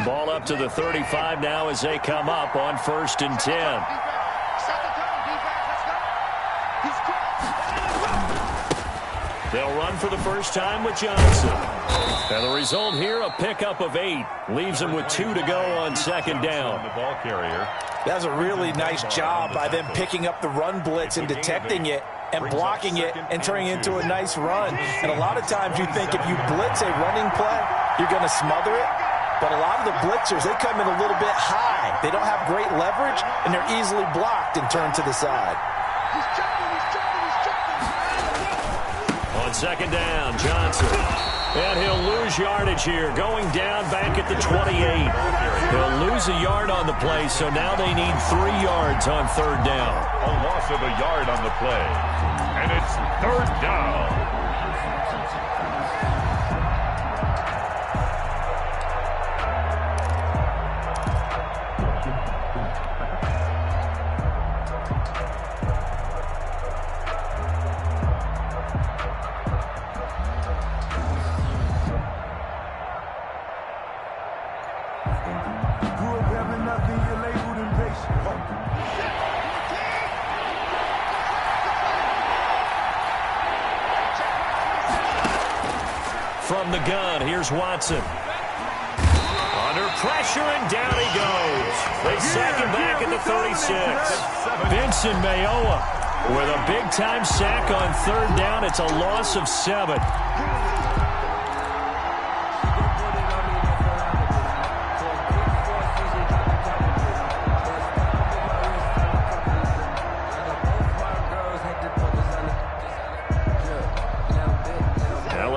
Ball up to the 35 now as they come up on 1st and 10. They'll run for the first time with Johnson. And the result here, a pickup of 8. Leaves them with 2 to go on 2nd down. The ball carrier. That's a really nice job by them picking up the run blitz and detecting it and blocking it and turning it into a nice run. And a lot of times you think if you blitz a running play, you're going to smother it. But a lot of the blitzers, they come in a little bit high. They don't have great leverage, and they're easily blocked and turned to the side. On 2nd down, Johnson. And he'll lose yardage here, going down back at the 28. He'll lose a yard on the play, so now they need 3 yards on 3rd down. A loss of a yard on the play. And it's 3rd down. From the gun, here's Watson. Under pressure, and down he goes. They sack him back at the 36. Vincent Mayowa with a big-time sack on 3rd down. It's a loss of 7.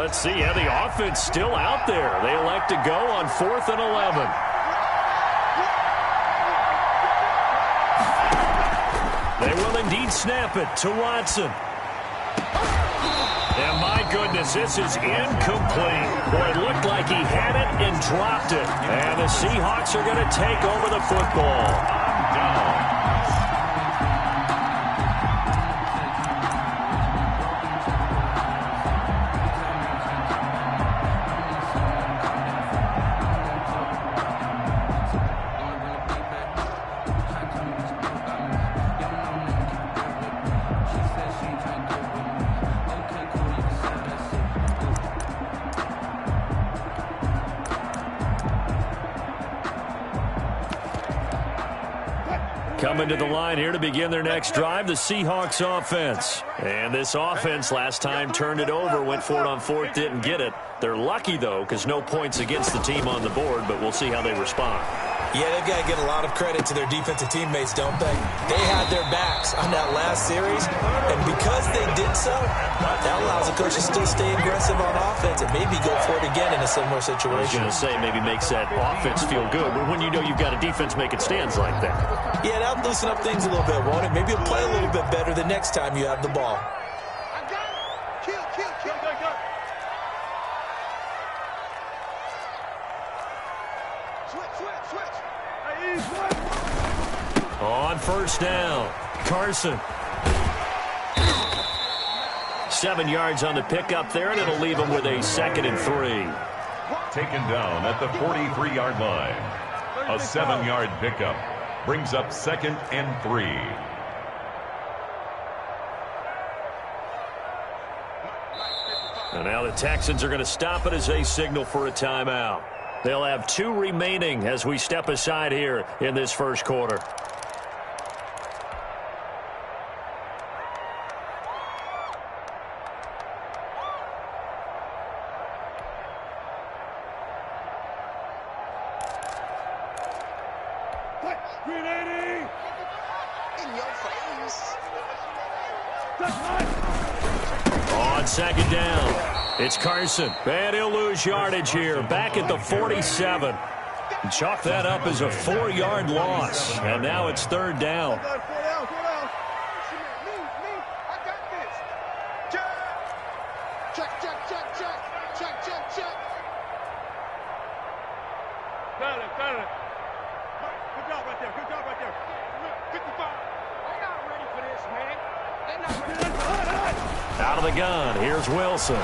Let's see how the offense still out there. They elect to go on 4th and 11. They will indeed snap it to Watson. And my goodness, this is incomplete. Boy, it looked like he had it and dropped it. And the Seahawks are going to take over the football. Down. Coming to the line here to begin their next drive, the Seahawks offense. And this offense last time turned it over, went for it on 4th, didn't get it. They're lucky, though, because no points against the team on the board, but we'll see how they respond. Yeah, they've got to give a lot of credit to their defensive teammates, don't they? They had their backs on that last series, and because they did so, that allows the coach to still stay aggressive on offense and maybe go for it again in a similar situation. I was going to say maybe makes that offense feel good, but when you know you've got a defense making stands like that. Yeah, that'll loosen up things a little bit, won't it? Maybe you'll play a little bit better the next time you have the ball. On 1st down, Carson. 7 yards on the pickup there, and it'll leave him with a 2nd and 3. Taken down at the 43-yard line. A 7-yard pickup brings up 2nd and 3. And now the Texans are going to stop it as they signal for a timeout. They'll have 2 remaining as we step aside here in this first quarter. On 2nd down, it's Carson. And he'll lose yardage here, back at the 47. Chalk that up as a 4-yard loss. And now it's 3rd down. Out of the gun, here's Wilson.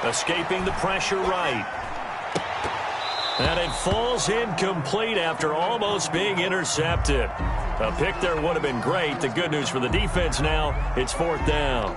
Escaping the pressure right. And it falls incomplete after almost being intercepted. A pick there would have been great. The good news for the defense now, it's 4th down.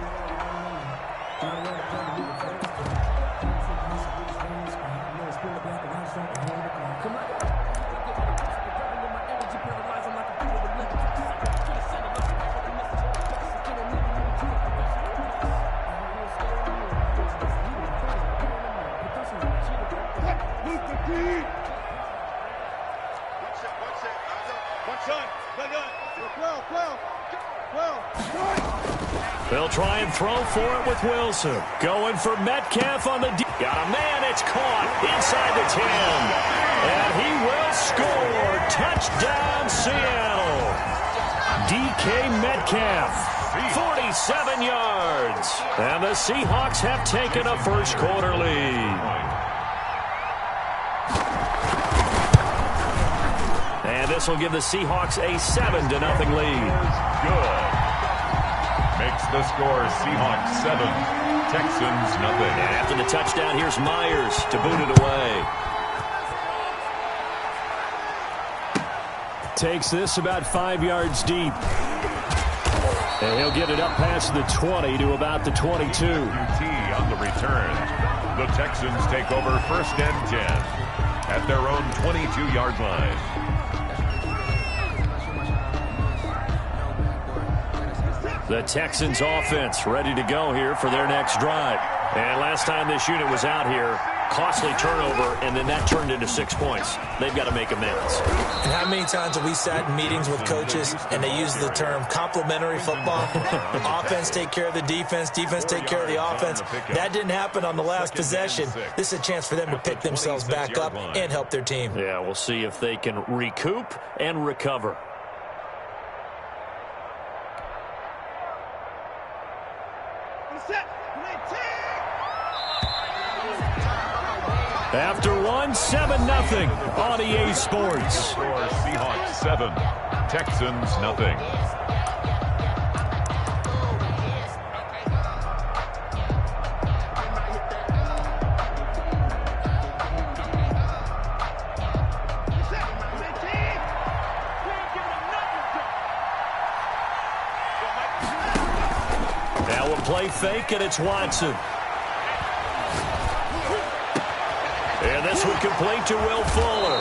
They'll try and throw for it with Wilson. Going for Metcalf on the got a man, it's caught inside the 10. And he will score. Touchdown, Seattle. DK Metcalf, 47 yards. And the Seahawks have taken a first-quarter lead. And this will give the Seahawks a 7-0 lead. Good. Makes the score Seahawks 7, Texans nothing. And after the touchdown, here's Myers to boot it away. Takes this about 5 yards deep. And he'll get it up past the 20 to about the 22. QT on the return. The Texans take over 1st and 10 at their own 22-yard line. The Texans offense ready to go here for their next drive. And last time this unit was out here, costly turnover, and then that turned into 6 points. They've got to make amends. And how many times have we sat in meetings with coaches and they use the term complementary football? Offense take care of the defense, defense take care of the offense. That didn't happen on the last possession. This is a chance for them to pick themselves back up and help their team. Yeah, we'll see if they can recoup and recover. After 7-0 on EA Sports. Seahawks 7, Texans nothing. Now we'll play fake, and it's Watson. And this one complete to Will Fuller.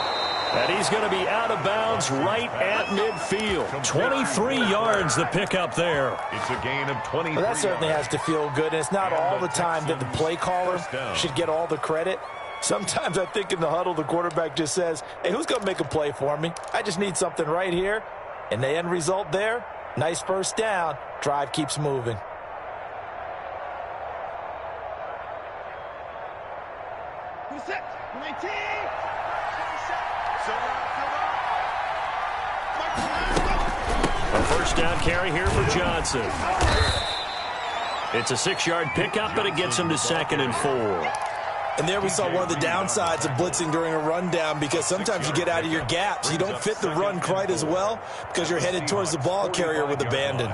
And he's going to be out of bounds right at midfield. 23 yards the pickup there. It's a gain of 20. Well, that certainly has to feel good. And it's not all the time that the play caller should get all the credit. Sometimes I think in the huddle, the quarterback just says, hey, who's going to make a play for me? I just need something right here. And the end result there, nice first down. Drive keeps moving. A first down carry here for Johnson. It's a 6-yard pickup, but it gets him to 2nd and 4. And there we saw one of the downsides of blitzing during a rundown, because sometimes you get out of your gaps. You don't fit the run quite as well because you're headed towards the ball carrier with abandon.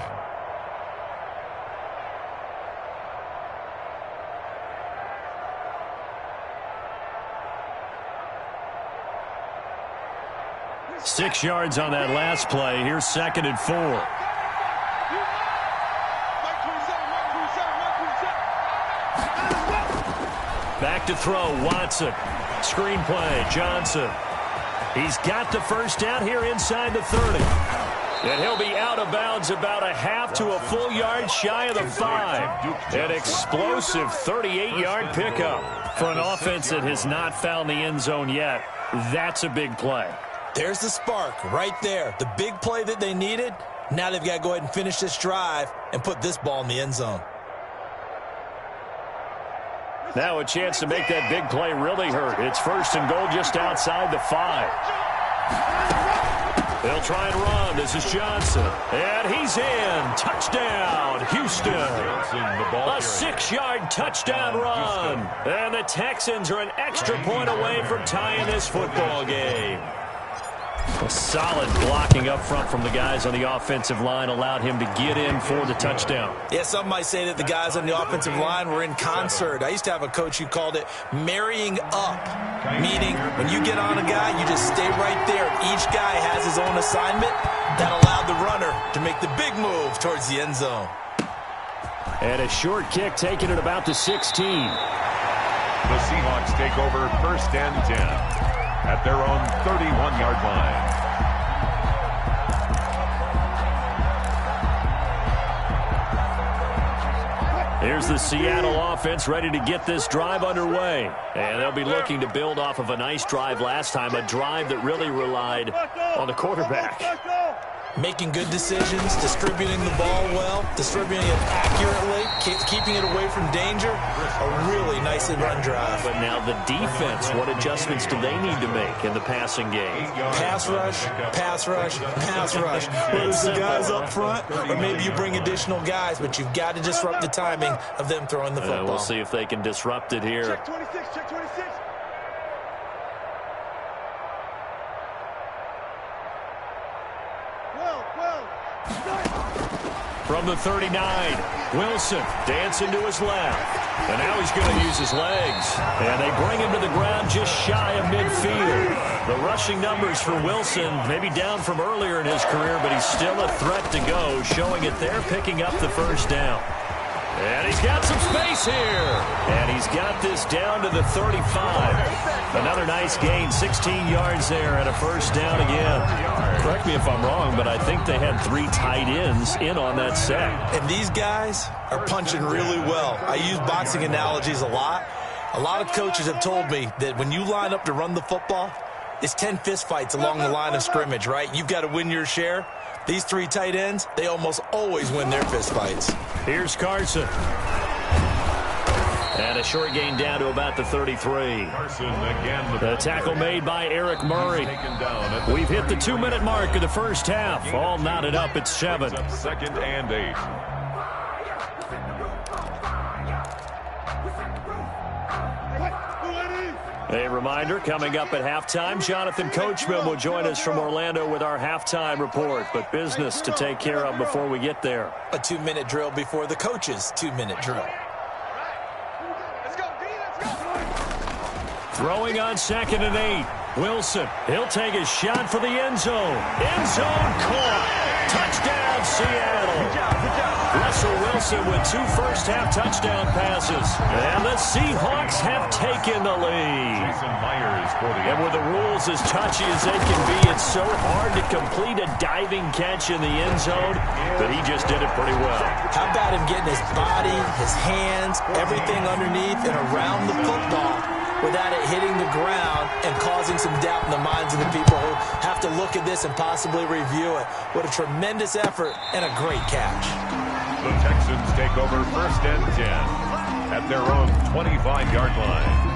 Six yards on that last play. Here's 2nd and 4. Back to throw, Watson. Screen play, Johnson. He's got the first down here inside the 30. And he'll be out of bounds about a half to a full yard shy of the 5. An explosive 38-yard pickup for an offense that has not found the end zone yet. That's a big play. There's the spark right there. The big play that they needed. Now they've got to go ahead and finish this drive and put this ball in the end zone. Now a chance to make that big play really hurt. It's 1st and goal just outside the 5. They'll try and run. This is Johnson. And he's in. Touchdown, Houston. A 6-yard touchdown run. And the Texans are an extra point away from tying this football game. A solid blocking up front from the guys on the offensive line allowed him to get in for the touchdown. Yeah, some might say that the guys on the offensive line were in concert. I used to have a coach who called it marrying up, meaning when you get on a guy, you just stay right there. Each guy has his own assignment. That allowed the runner to make the big move towards the end zone. And a short kick taken at about the 16. The Seahawks take over 1st and 10 at their own 31-yard line. Here's the Seattle offense ready to get this drive underway. And they'll be looking to build off of a nice drive last time, a drive that really relied on the quarterback. Making good decisions, distributing the ball well, distributing it accurately, keeping it away from danger. A really nicely run drive. But now the defense, what adjustments do they need to make in the passing game? Pass rush, pass rush, pass rush. Whether it's the guys up front or maybe you bring additional guys, but you've got to disrupt the timing of them throwing the football. We'll see if they can disrupt it here. Check 26, check 26. From the 39, Wilson dancing to his left. And now he's going to use his legs. And they bring him to the ground just shy of midfield. The rushing numbers for Wilson maybe down from earlier in his career, but he's still a threat to go, showing it there, picking up the first down. And he's got some space here. And he's got this down to the 35. Another nice gain, 16 yards there and a first down again. Correct me if I'm wrong, but I think they had 3 tight ends in on that set. And these guys are punching really well. I use boxing analogies a lot. A lot of coaches have told me that when you line up to run the football, it's 10 fistfights along the line of scrimmage, right? You've got to win your share. These 3 tight ends, they almost always win their fistfights. Here's Carson. And a short gain down to about the 33. Carson again. The tackle made by Eric Murray. We've hit the 2-minute mark of the first half. All knotted up at 7. 2nd and 8. A reminder, coming up at halftime, Jonathan Coachman will join us from Orlando with our halftime report. But business to take care of before we get there. A 2-minute drill before the coach's 2-minute drill. Throwing on 2nd and 8. Wilson, he'll take a shot for the end zone. End zone caught. Touchdown, Seattle. Good job. Russell Wilson with 2 first-half touchdown passes. And the Seahawks have taken the lead. And with the rules as touchy as they can be, it's so hard to complete a diving catch in the end zone, but he just did it pretty well. How about him getting his body, his hands, everything underneath and around the football without it hitting the ground and causing some doubt in the minds of the people who have to look at this and possibly review it. What a tremendous effort and a great catch. The Texans take over 1st and 10 at their own 25-yard line.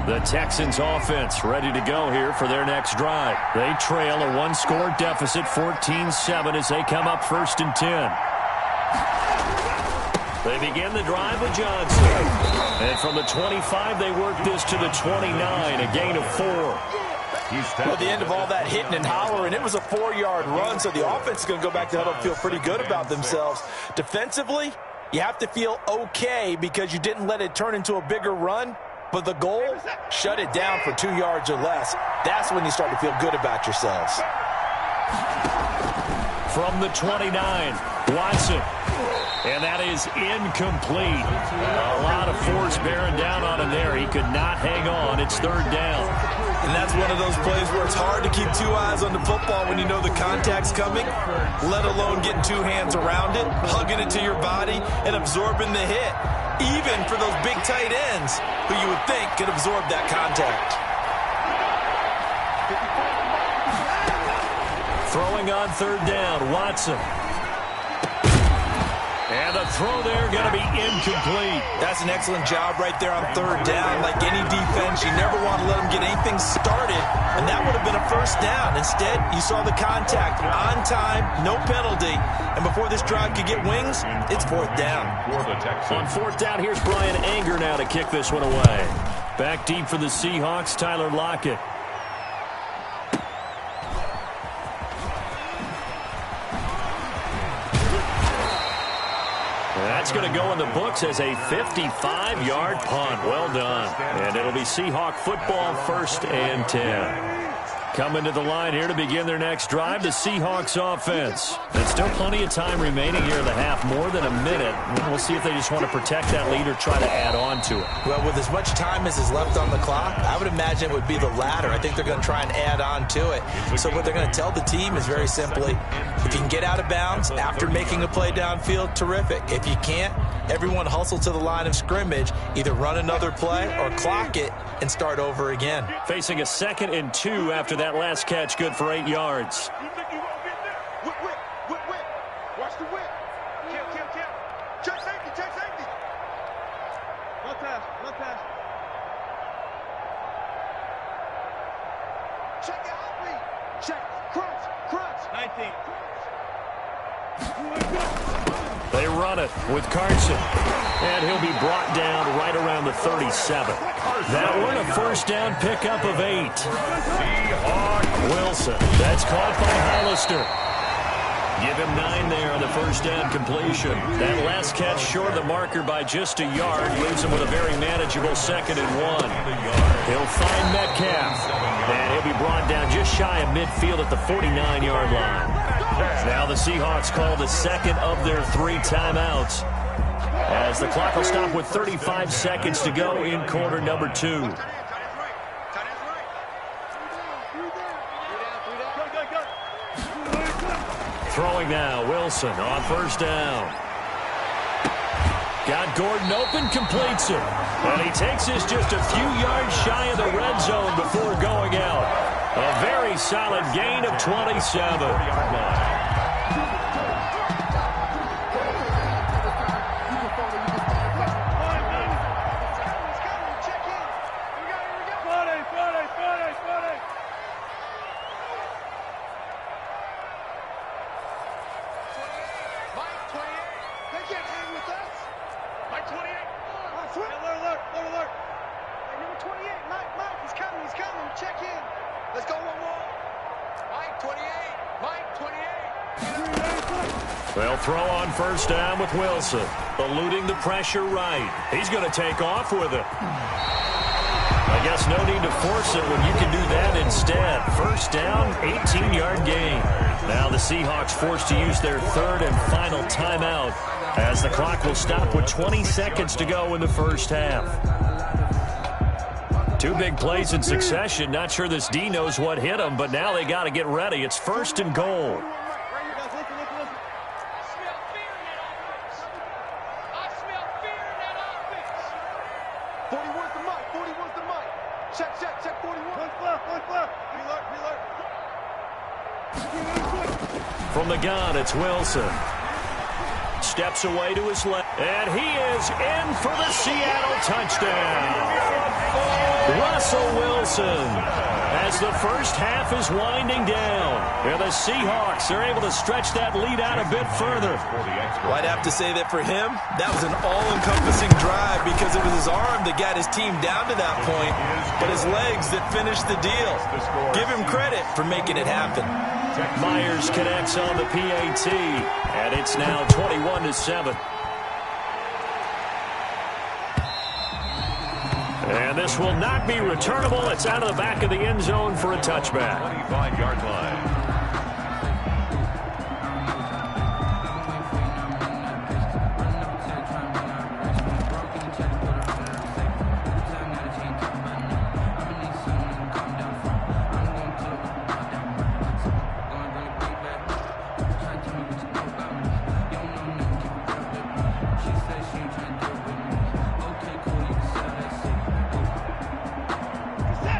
The Texans offense ready to go here for their next drive. They trail a 1-score deficit, 14-7, as they come up 1st and 10. They begin the drive with Johnson. And from the 25, they work this to the 29, a gain of 4. Well, at the end of all that hitting and hollering, it was a 4-yard run, so the offense is going to go back to huddle and feel pretty good about themselves. Defensively, you have to feel okay because you didn't let it turn into a bigger run. But the goal, shut it down for 2 yards or less. That's when you start to feel good about yourselves. From the 29, Watson. And that is incomplete. A lot of force bearing down on him there. He could not hang on. It's 3rd down. And that's one of those plays where it's hard to keep 2 eyes on the football when you know the contact's coming, let alone getting 2 hands around it, hugging it to your body, and absorbing the hit. Even for those big tight ends who you would think could absorb that contact. Throwing on 3rd down, Watson. And the throw there going to be incomplete. That's an excellent job right there on third down. Like any defense, you never want to let them get anything started, and that would have been a first down. Instead, you saw the contact on time, no penalty, and before this drive could get wings, it's fourth down. On fourth down, here's Brian Anger now to kick this one away. Back deep for the Seahawks, Tyler Lockett. That's going to go in the books as a 55-yard punt. Well done. And it'll be Seahawk football, 1st and 10. Coming to the line here to begin their next drive, the Seahawks offense. There's still plenty of time remaining here in the half, more than a minute. We'll see if they just want to protect that lead or try to add on to it. Well, with as much time as is left on the clock, I would imagine it would be the latter. I think they're going to try and add on to it. So what they're going to tell the team is very simply, if you can get out of bounds after making a play downfield, terrific. If you can't, everyone hustle to the line of scrimmage, either run another play or clock it and start over again. Facing a 2nd and 2 after that last catch, good for 8 yards. You think you won't get there? Whip. Watch the whip. Kill. Check safety. One pass. Check the hot read. Check. Crunch. 19. They run it with Carson. And he'll be brought down right around the 37. That one, a first down pickup of 8. Wilson. That's caught by Hollister. Give him 9 there on the first down completion. That last catch short of the marker by just a yard leaves him with a very manageable 2nd and 1. He'll find Metcalf. And he'll be brought down just shy of midfield at the 49-yard line. Now the Seahawks call the second of their 3 timeouts, as the clock will stop with 35 seconds to go in quarter number 2. Throwing now, Wilson on first down. Got Gordon open, completes it. And he takes this just a few yards shy of the red zone before going out. A very solid gain of 27. They'll throw on first down with Wilson, eluding the pressure right. He's going to take off with it. I guess no need to force it when you can do that instead. First down, 18-yard gain. Now the Seahawks forced to use their 3rd and final timeout, as the clock will stop with 20 seconds to go in the first half. 2 big plays in succession. Not sure this D knows what hit him, but now they got to get ready. It's 1st and goal. From the gun, it's Wilson. Steps away to his left, and he is in for the Seattle touchdown. Russell Wilson, as the first half is winding down. And the Seahawks are able to stretch that lead out a bit further. Well, I'd have to say that for him, that was an all-encompassing drive, because it was his arm that got his team down to that point, but his legs that finished the deal. Give him credit for making it happen. Myers connects on the PAT, and it's now 21-7. And this will not be returnable. It's out of the back of the end zone for a touchback. 25-yard line.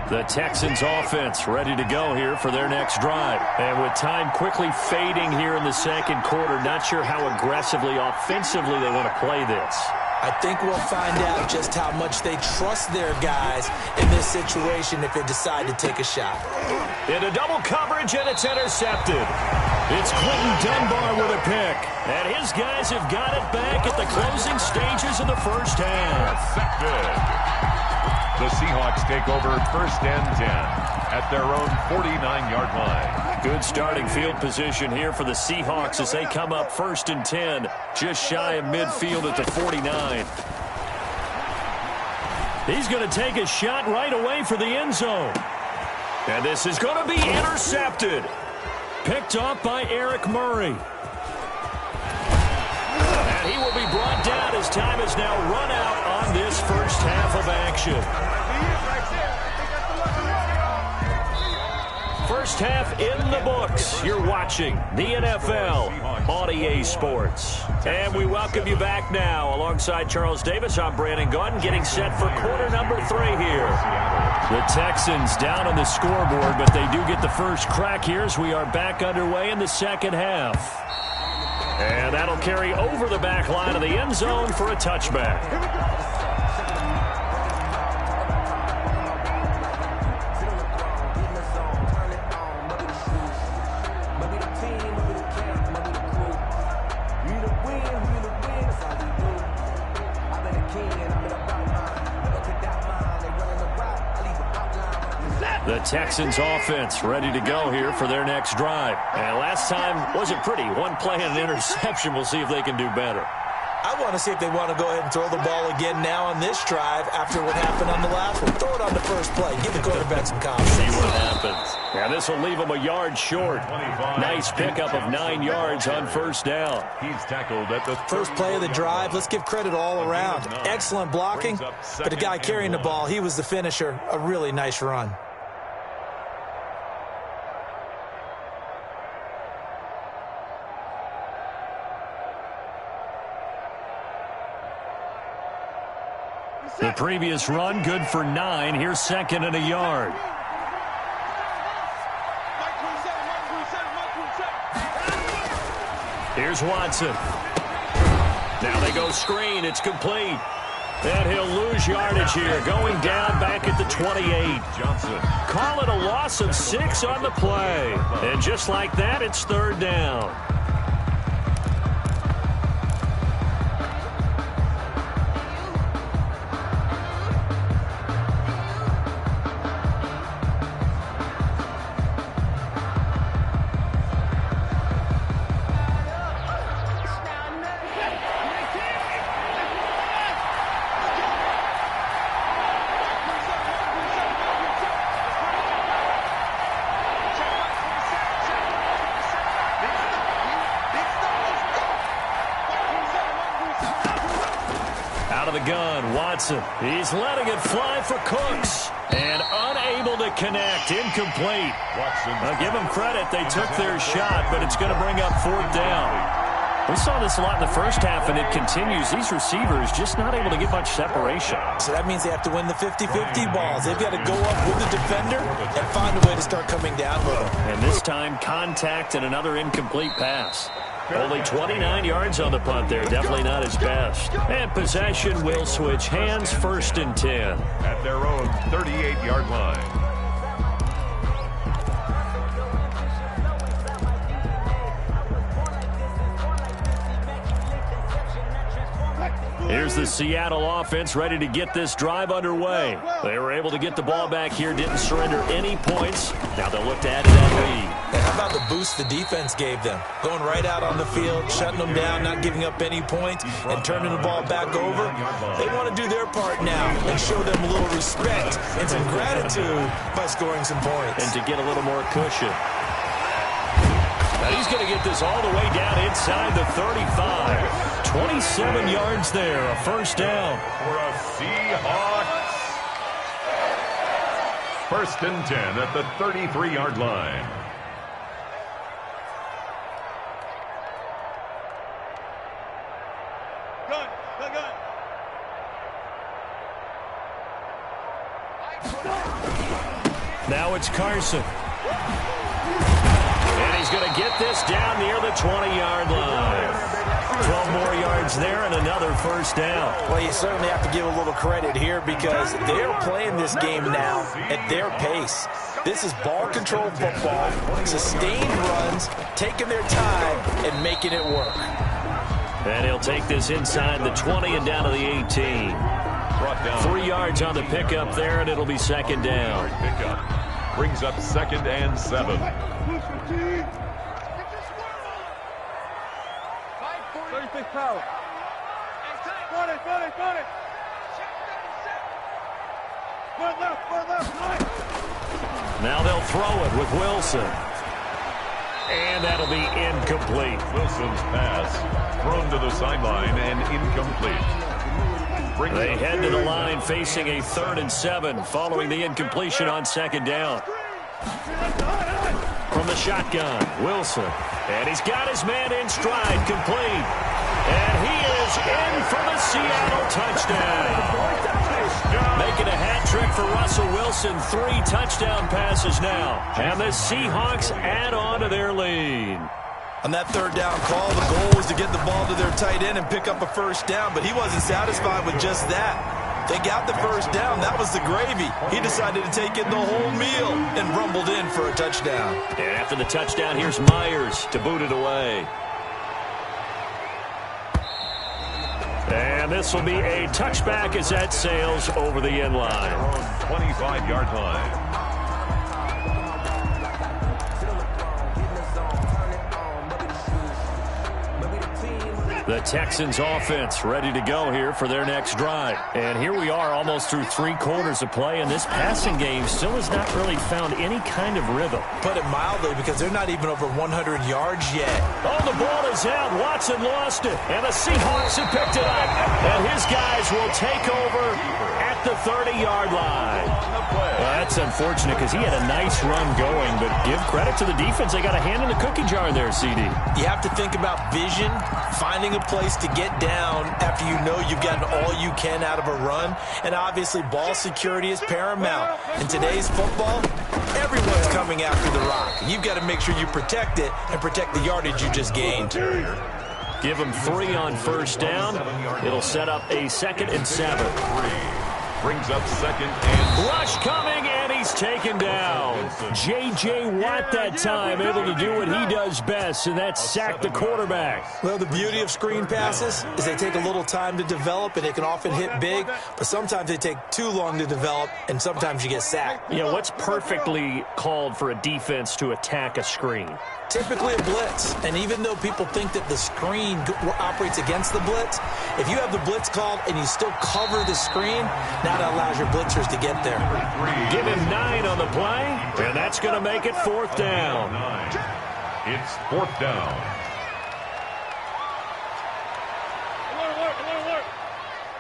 The Texans offense ready to go here for their next drive. And with time quickly fading here in the second quarter, not sure how aggressively, offensively they want to play this. I think we'll find out just how much they trust their guys in this situation if they decide to take a shot. Into double coverage, and it's intercepted. It's Quentin Dunbar with a pick. And his guys have got it back at the closing stages of the first half. Intercepted. The Seahawks take over 1st and 10 at their own 49-yard line. Good starting field position here for the Seahawks as they come up 1st and 10, just shy of midfield at the 49. He's going to take a shot right away for the end zone. And this is going to be intercepted. Picked off by Eric Murray. And he will be brought down as time has now run out on this first half of action. First half in the books. You're watching the NFL on EA Sports. And we welcome you back now. Alongside Charles Davis, I'm Brandon Gaudin, getting set for quarter number 3 here. The Texans down on the scoreboard, but they do get the first crack here as we are back underway in the second half. And that'll carry over the back line of the end zone for a touchback. The Texans offense ready to go here for their next drive. And last time wasn't pretty. One play and an interception. We'll see if they can do better. I want to see if they want to go ahead and throw the ball again now on this drive after what happened on the last one. Throw it on the first play. Give the quarterback some confidence. See what happens. Yeah, this will leave him a yard short. Nice pickup of 9 yards on first down. He's tackled at the first play of the drive. Let's give credit all around. Excellent blocking, but the guy carrying the ball, he was the finisher. A really nice run. The previous run, good for 9. Here's 2nd and a yard. Here's Watson. Now they go screen. It's complete. And he'll lose yardage here. Going down back at the 28. Johnson. Call it a loss of 6 on the play. And just like that, it's 3rd down. He's letting it fly for Cooks. And unable to connect. Incomplete. Now give them credit. They took their shot, but it's going to bring up 4th down. We saw this a lot in the first half, and it continues. These receivers just not able to get much separation. So that means they have to win the 50-50 balls. They've got to go up with the defender and find a way to start coming down with them. And this time, contact and another incomplete pass. Only 29 yards on the punt there. Definitely not his best. And possession will switch hands. 1st and 10. At their own 38-yard line. Here's the Seattle offense ready to get this drive underway. They were able to get the ball back here, didn't surrender any points. Now they'll look to add to that lead. And how about the boost the defense gave them? Going right out on the field, shutting them down, not giving up any points, and turning the ball back over. They want to do their part now and show them a little respect and some gratitude by scoring some points. And to get a little more cushion. Now he's going to get this all the way down inside the 35. 27 yards there, a 1st down. For a Seahawks. 1st and 10 at the 33-yard line. Now it's Carson. And he's going to get this down near the 20-yard line. 12 more yards there and another first down. Well, you certainly have to give a little credit here because they're playing this game now at their pace. This is ball control football, sustained runs, taking their time and making it work. And he'll take this inside the 20 and down to the 18. 3 yards on the pickup there, and it'll be second down. Pickup brings up 2nd and 7. 36 power. 40. One left. Now they'll throw it with Wilson. And that'll be incomplete. Wilson's pass thrown to the sideline and incomplete. They head to the line facing a 3rd and 7 following the incompletion on second down. From the shotgun, Wilson. And he's got his man in stride, complete. And he is in for the Seattle touchdown. Making a hat trick for Russell Wilson. 3 touchdown passes now. And the Seahawks add on to their lead. On that 3rd down call, the goal was to get the ball to their tight end and pick up a first down, but he wasn't satisfied with just that. They got the first down. That was the gravy. He decided to take in the whole meal and rumbled in for a touchdown. And after the touchdown, here's Myers to boot it away. And this will be a touchback as that sails over the end line. 25-yard line. The Texans offense ready to go here for their next drive. And here we are almost through 3 quarters of play, and this passing game still has not really found any kind of rhythm. Put it mildly, because they're not even over 100 yards yet. Oh, the ball is out. Watson lost it, and the Seahawks have picked it up. And his guys will take over at the 30-yard line. Well, that's unfortunate because he had a nice run going, but give credit to the defense. They got a hand in the cookie jar there, CD. You have to think about vision, finding a place to get down after you know you've gotten all you can out of a run, and obviously ball security is paramount. In today's football, everyone's coming after the rock. You've got to make sure you protect it and protect the yardage you just gained. Give him 3 on first down. It'll set up a 2nd and 7. Brings up 2nd and... Rush coming, and he's taken down. J.J. Watt that time able to do what he does best, and that's sack the quarterback. Well, the beauty of screen passes is they take a little time to develop, and they can often hit big, but sometimes they take too long to develop, and sometimes you get sacked. Yeah, what's perfectly called for a defense to attack a screen? Typically a blitz, and even though people think that the screen operates against the blitz, if you have the blitz called and you still cover the screen, now that allows your blitzers to get there. Give him 9 on the play, and that's going to make it 4th down. It's 4th down. Alert.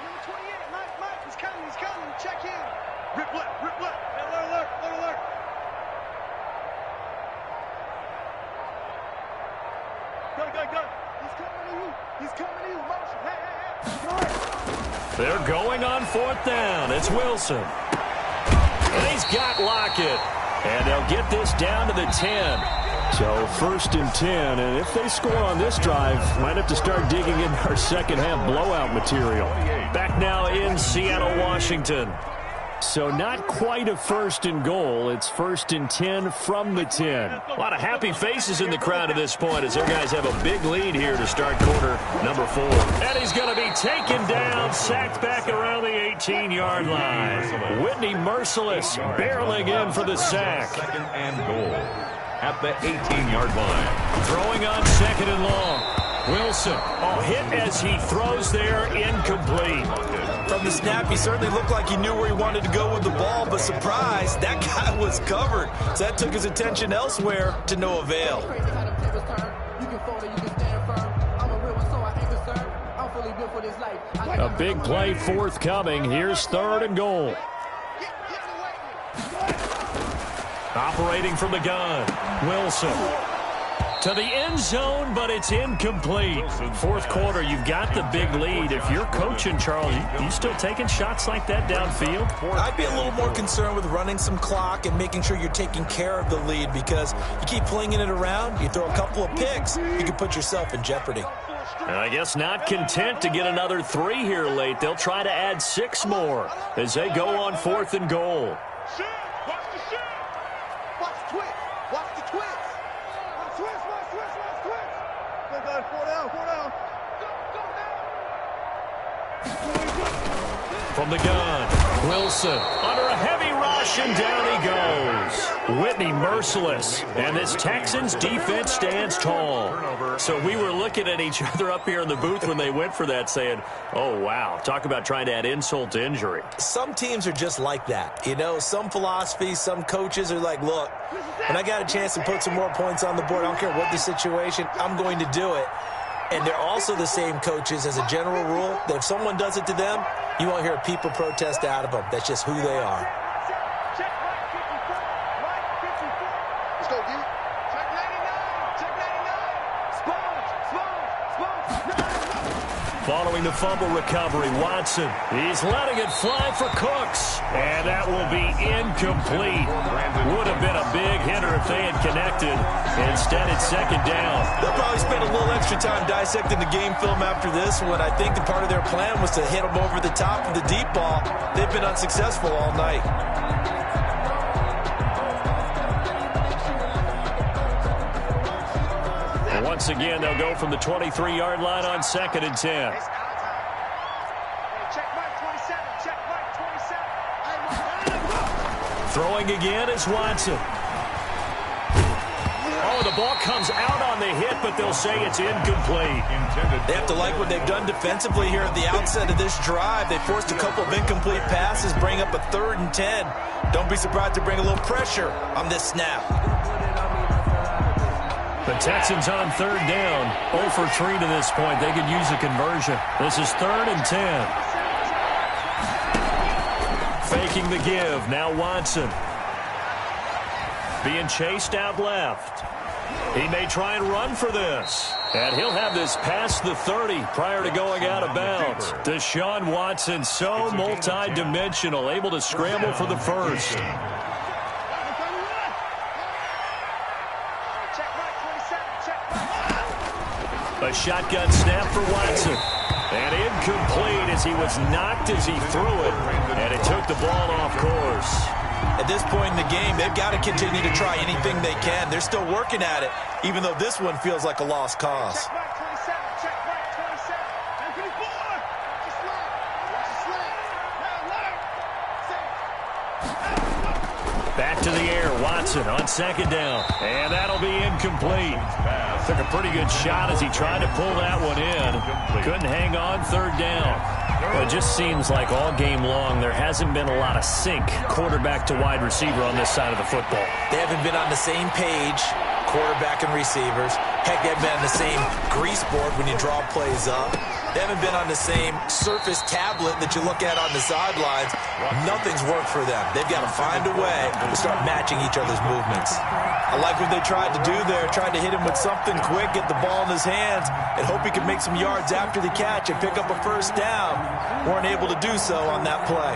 Number 28, Mike, he's coming, check in. Rip left. Alert. Go. He's coming to you. Motion. Hey. They're going on 4th down. It's Wilson. And he's got Lockett. And they'll get this down to the 10. So 1st and 10. And if they score on this drive, might have to start digging in our second half blowout material. Back now in Seattle, Washington. So not quite a 1st and goal. It's 1st and 10 from the 10. A lot of happy faces in the crowd at this point as their guys have a big lead here to start quarter number 4. And he's going to be taken down, sacked back around the 18-yard line. Whitney Merciless barreling in for the sack. 2nd and goal at the 18-yard line. Throwing on 2nd and long. Wilson, hit as he throws there, incomplete. From the snap, he certainly looked like he knew where he wanted to go with the ball, but surprise, that guy was covered. So that took his attention elsewhere to no avail. A big play forthcoming. Here's 3rd and goal. Operating from the gun, Wilson. To the end zone, but it's incomplete. Fourth quarter, you've got the big lead. If you're coaching, Charles, you still taking shots like that downfield? I'd be a little more concerned with running some clock and making sure you're taking care of the lead, because you keep flinging it around, you throw a couple of picks, you can put yourself in jeopardy. And I guess not content to get another 3 here late. They'll try to add 6 more as they go on 4th and goal. Watch the shit. Watch the twist. Watch the twist. Watch twist. Go, guys. 4 down. From the gun, Wilson under a heavy rush, and down he goes. Whitney merciless, and this Texans defense stands tall. So we were looking at each other up here in the booth when they went for that, saying, oh, wow, talk about trying to add insult to injury. Some teams are just like that. You know, some philosophies, some coaches are like, look, when I got a chance to put some more points on the board, I don't care what the situation, I'm going to do it. And they're also the same coaches, as a general rule, that if someone does it to them, you won't hear people protest out of them. That's just who they are. Check right 54. Right 54. Let's go, D. Check 99. Check 99. Sponge. Following the fumble recovery, Watson. He's letting it fly for Cooks. And that will be incomplete. Would have been a big hitter if they had connected. Instead, it's 2nd down. They'll probably spend a little extra time dissecting the game film after this one. I think the part of their plan was to hit them over the top of the deep ball. They've been unsuccessful all night. And once again, they'll go from the 23-yard line on 2nd and 10. Throwing again is Watson. Oh, the ball comes out on the hit, but they'll say it's incomplete. They have to like what they've done defensively here at the outset of this drive. They forced a couple of incomplete passes, bring up a 3rd and 10. Don't be surprised to bring a little pressure on this snap. The Texans on 3rd down. 0 for 3 to this point. They could use a conversion. This is 3rd and 10. Faking the give. Now Watson. Being chased out left. He may try and run for this. And he'll have this past the 30 prior to going out of bounds. Deshaun Watson, so multi-dimensional, able to scramble for the first. A shotgun snap for Watson. And incomplete as he was knocked as he threw it. And it took the ball off course. At this point in the game, they've got to continue to try anything they can. They're still working at it, even though this one feels like a lost cause. Check right 27. Check right 27. And 54. Just slide. Watch the slide. Now, Back to the air. Watson on 2nd down. And that'll be incomplete. Took a pretty good shot as he tried to pull that one in. Couldn't hang on 3rd down. Well, it just seems like all game long there hasn't been a lot of sync quarterback to wide receiver on this side of the football. They haven't been on the same page, quarterback and receivers. Heck, they haven't been on the same grease board when you draw plays up. They haven't been on the same surface tablet that you look at on the sidelines. Nothing's worked for them. They've got to find a way to start matching each other's movements. I like what they tried to do there, tried to hit him with something quick, get the ball in his hands, and hope he could make some yards after the catch and pick up a 1st down. Weren't able to do so on that play.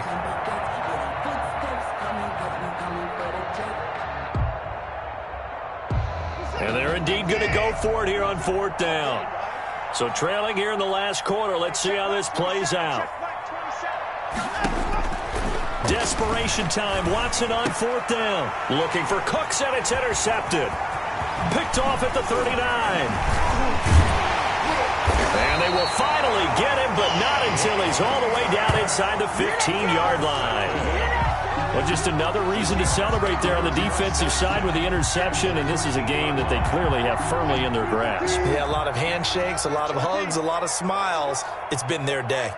And they're indeed going to go for it here on 4th down. So trailing here in the last quarter, let's see how this plays out. Desperation time. Watson on 4th down. Looking for Cooks, and it's intercepted. Picked off at the 39. And they will finally get him, but not until he's all the way down inside the 15-yard line. Well, just another reason to celebrate there on the defensive side with the interception, and this is a game that they clearly have firmly in their grasp. Yeah, a lot of handshakes, a lot of hugs, a lot of smiles. It's been their day.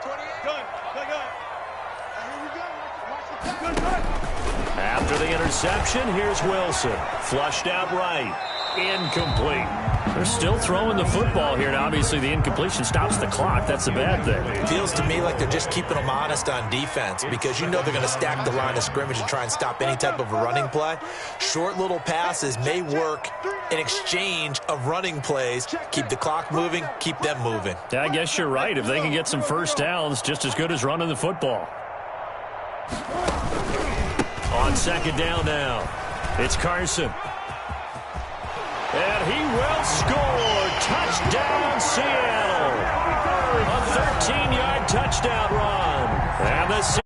After the interception, here's Wilson. Flushed out right. Incomplete. They're still throwing the football here, and obviously the incompletion stops the clock. That's the bad thing. Feels to me like they're just keeping them honest on defense because you know they're going to stack the line of scrimmage and try and stop any type of a running play. Short little passes may work in exchange of running plays. Keep the clock moving, keep them moving. Yeah, I guess you're right. If they can get some first downs, just as good as running the football. On second down now, it's Carson. And he will score. Touchdown, Seattle. A 13-yard touchdown run. And the